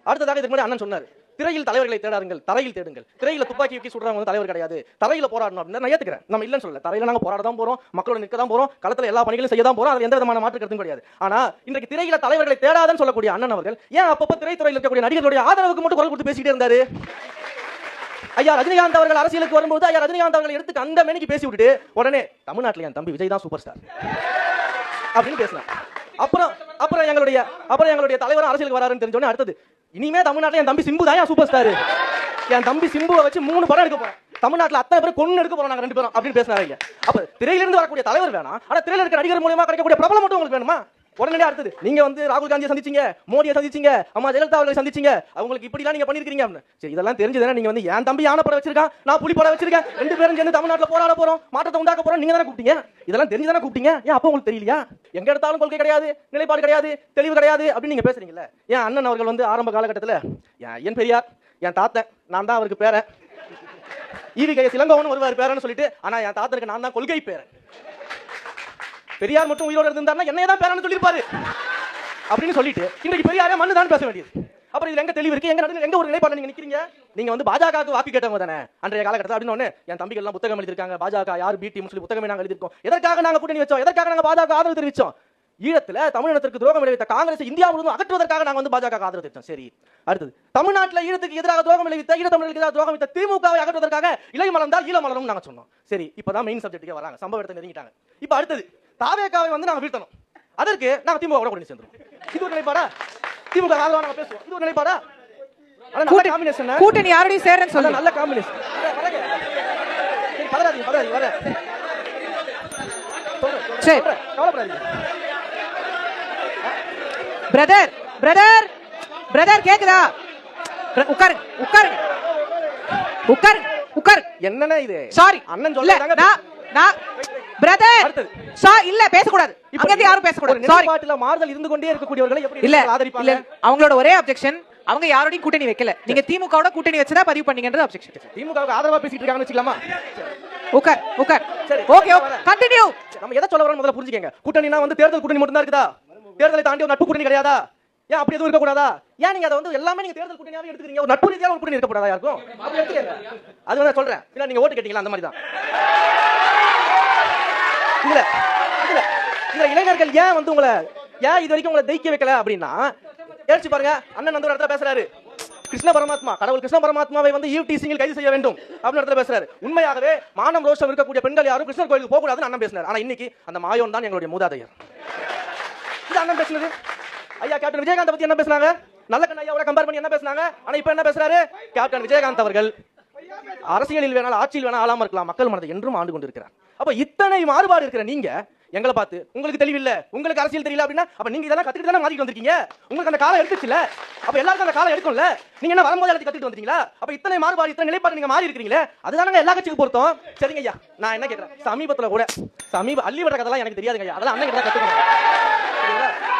அடுத்ததாக இதுக்கு முன்னாடி அண்ணன் சொன்னார், திரையில் தலைவர்களை தேடாருங்கள், தரையில் தேடுங்கள். திரையில துப்பாக்கி வைக்கி சுடுறவங்க வந்து தலைவர் கிடையாது, தரையில போராடணும் அப்படின்னு நான் ஏத்துக்கிறேன். நம்ம இல்லன்னு சொல்லல, தரையில நாங்க போராட தான் போறோம், மக்களோட நிற்க தான் போறோம், களத்துல எல்லா பணிகளும் செய்ய தான் போறோம், அதுல எந்த விதமான மாற்று கருத்தும் கிடையாது. ஆனா இன்றைக்கு திரையில தலைவர்களை தேடாதன்னு சொல்லக்கூடிய அண்ணன் அவர்கள் ஏன் அப்பப்ப திரைத்துறையில் இருக்கக்கூடிய நடிகர்களுடைய ஆதரவுக்கு மட்டும் குரல் கொடுத்து பேசிட்டே இருந்தாரு? ஐயா ரஜினிகாந்த் அவர்கள் அரசியலுக்கு வரும்போது ஐயா ரஜினிகாந்த் அவர்கள் எடுத்து அந்த மேனிக்கு பேசி விட்டுட்டு உடனே தமிழ்நாட்டில் என் தம்பி விஜய் தான் சூப்பர் ஸ்டார் அப்படின்னு பேசினார். அப்புறம் எங்களுடைய தலைவர் அரசியலுக்கு வராருன்னு தெரிஞ்சோடனே அடுத்தது இனிமே தமிழ்நாட்டில் என் தம்பி சிம்பு தான் சூப்பர் ஸ்டார், என் தம்பி சிம்புவை வச்சு 3 படம் எடுக்க போறேன், தமிழ்நாட்டில் அத்தனை பேர் கொண்டு எடுக்க போறோம் நாங்க 2 பேரும் அப்படின்னு பேசினாங்க. அப்ப திரையிலிருந்து வரக்கூடிய தலைவர் வேணாம், ஆனா திரையில இருக்க நடிகர் மூலமா கிடைக்கக்கூடிய பிரபலம் மட்டும் உங்களுக்கு வேணுமா? உடனே அடுத்தது நீங்க வந்து ராகுல் காந்தியை சந்திச்சீங்க, மோடியை சந்திச்சீங்க, அம்மா ஜெயலலிதா அவர்களை சந்திச்சீங்க, அவங்களுக்கு இப்படிலாம் நீங்க பண்ணிருக்கீங்க அப்படின்னு. சரி, இதெல்லாம் தெரிஞ்சதுன்னா நீங்க வந்து என் தம்பி யானை படம் வச்சிருக்கான், நான் புலி படம் வச்சிருக்கேன், 2 பேரும் சேர்ந்து தமிழ்நாட்டில் போராட போறோம், மாற்றத்தை உண்டாக்க போறோம், நீங்க தானே கூப்பிட்டீங்க. இதெல்லாம் தெரிஞ்சுதானே கூப்பிட்டீங்க. ஏன் அப்போ உங்களுக்கு தெரியலையா? எங்க எடுத்தாலும் கொள்கை கிடையாது, நிலைப்பாடு கிடையாது, தெளிவு கிடையாது அப்படின்னு நீங்க பேசுறீங்கல்ல. ஏன் அண்ணன் அவர்கள் வந்து ஆரம்ப காலகட்டத்தில் என் பெரியார், என் தாத்தன், நான் தான் அவருக்கு பேரன், ஈவி இளங்கோவன் வருவார் பேரன்னு சொல்லிட்டு, ஆனா என் தாத்தனுக்கு நான் தான் கொள்கை பேரன், பெரியார் மட்டும் உயிரோடு இருந்தாருன்னா என்னைய தான் பேரன்னு சொல்லியிருப்பாரு அப்படின்னு சொல்லிட்டு இன்னைக்கு பெரியாரே மண்ணு தான் பேச வேண்டியது. அப்புறம் இதுல எங்க தெளிவு இருக்கு? எங்க ஒரு நிலைப்பாடு நீங்க நிக்கிறீங்க? நீங்க வந்து பாஜகவுக்கு வாக்கு கேட்டவங்க தானே அன்றைய காலகட்டத்தில் அப்படின்னு. என் தம்பிகள் எல்லாம் புத்தகம் எழுதிருக்காங்க, பாஜக யார் பி டீம் சொல்லி புத்தகமே நாங்க எழுதிருக்கோம். எதற்காக நாங்க கூட்டணி வச்சோம்? எதற்காக நாங்க பாஜக ஆதரவு தெரிவிச்சோம்? ஈழத்துல தமிழினத்திற்கு துரோகம் விளைவித்த காங்கிரஸ் இந்தியா முழுவதும் அகற்றுவதற்காக நாங்க வந்து பாஜக ஆதரவு தெரிவித்தோம். சரி, அடுத்தது தமிழ்நாட்டில் ஈழத்துக்கு எதிராக துரோகம் விளைவித்த, ஈழ தமிழர்களுக்கு எதிராக துரோகம் விளைவித்த திமுகவை அகற்றுவதற்காக இலை மலர்ந்தால் ஈழ மலரும் நாங்க சொன்னோம். சரி, இப்பதான் மெயின் சப்ஜெக்ட்டுக்கே வராங்க, சம்பவ இடத்தை நெருங்கிட்டாங்க. இப்ப அடுத்தது தாவேகாவை வந்து நாங்க வீழ்த்தணும், அதற்கு நாங்க திமுக கூட கூட்டணி சேர்ந்தோம். இது ஒரு நிலைப்பாடா? திமுக ஆதரவா நாங்க பேசுவோம், இது ஒரு நிலைப்பாடா? கூட்டணி யாரோட சேரன்னு சொல்ல நல்ல காம்பினேஷன். பதறாதீங்க வர சரி, கவலைப்படாதீங்க. பிரதர் கேக்குதா? உட்காருங்க உட்காருங்க உட்காருங்க உட்காருங்க. என்னன்னா இது? சாரி அண்ணன் சொல்றாங்க. பிரதர் இல்ல பேசக்கூடாது, அங்க இருந்து யாரும் பேசக்கூடாது. சாரி, பாட்டுல மாறுதல் இருந்து கொண்டே இருக்கக்கூடியவர்களை எப்படி இல்ல ஆதரிப்பாங்க? அவங்களோட ஒரே அப்ஜெக்ஷன், அவங்க யாரோடையும் கூட்டணி வைக்கல, நீங்க திமுகவோட கூட்டணி வச்சதா பதிவு பண்ணீங்கன்றது அப்ஜெக்ஷன். திமுகவுக்கு ஆதரவா பேசிட்டு இருக்காங்கன்னு வச்சுக்கலாமா? உட்கார் சரி, ஓகே கண்டினியூ. நம்ம எதை சொல்ல வரோம் முதல்ல புரிஞ்சுக்கங்க. கூட்டணினா வந்து தேர்தல் கூட்டணி மட்டும் தான் இருக்குதா? தேர்தலை தாண்டி ஒரு நட்பு கூட்டணி கிடையாதா? ஏன் அப்படி எதுவும் இருக்க கூடாதா? ஏன் நீங்க அதை வந்து எல்லாமே நீங்க தேர்தல் கூட்டணியாவே எடுத்துக்கிறீங்க? ஒரு நட்பு ரீதியாக ஒரு கூட்டணி இருக்க கூடாதா யாருக்கும்? அப்படி எடுத்துக்கங்க. அது வந்து சொல்றேன், இல்ல நீங்க ஓட்டு கேட்டீங்களா அந்த மாதிரி தான். இதுல இளைஞர்கள் ஏன் வந்து உங்களை ஏன் இது வரைக்கும் உங்களை தைக்க வைக்கல அப்படின்னா, யோசிச்சு பாருங்க. அண்ணன் வந்து ஒரு இடத்துல பேசுறாரு, கிருஷ்ண பரமாத்மா, கடவுள் கிருஷ்ண பரமாத்மாவை வந்து ஈவ் டீசிங்கில் கைது செய்ய வேண்டும் அப்படின்னு இடத்துல பேசுறாரு. உண்மையாகவே மானம் ரோஷம் இருக்கக்கூடிய பெண்கள் யாரும் கிருஷ்ணர் கோயிலுக்கு போக கூடாதுன்னு அண்ணன் பேசினார். ஆனா இன்னைக்கு அந்த மாயோன் தான் எங்களுடைய மூதாதையர். இது அண்ணன் பேசுனது. ஐயா கேப்டன் விஜயகாந்த் பத்தி என்ன பேசினாங்க? நல்ல கண்ண ஐயாவோட கம்பேர் பண்ணி என்ன பேசினாங்க? ஆனா இப்ப என்ன பேசுறாரு? கேப்டன் விஜயகாந்த் அவர்கள் அரசியலில் வேணாலும் ஆட்சியில் வேணாலும் ஆளாம இருக்கலாம், மக்கள் மனதை என்றும் ஆண்டு கொண்டிருக்கிறார். அப்ப இத்தனை மாறுபாடு இருக்கிற நீங்க எங்களை பார்த்து உங்களுக்கு தெளிவில்லை, உங்களுக்கு அரசியல் தெரியல அப்படின்னா, அப்ப நீங்க இதெல்லாம் கத்துக்கிட்டு தானே மாறிட்டு வந்திருக்கீங்க. உங்களுக்கு அந்த காலம் எடுத்துச்சுல, அப்ப எல்லாருக்கும் அந்த காலம் எடுக்கும்ல. நீங்க என்ன வரும்போது எல்லாத்தையும் கத்துக்கிட்டு வந்துட்டீங்களா? அப்ப இத்தனை மாறுபாடு, இத்தனை நிலைப்பாடு நீங்க மாறி இருக்கீங்களே, அதுதானங்க எல்லா கட்சிக்கு பொருத்தம். சரிங்க ஐயா, நான் என்ன கேட்கிறேன், சமீபத்துல கூட அள்ளி விடுற கதெல்லாம் எனக்கு தெரியாதுங்க ஐயா, அதெல்லாம் அண்ணன் கிட்ட கத்துக்கணும்.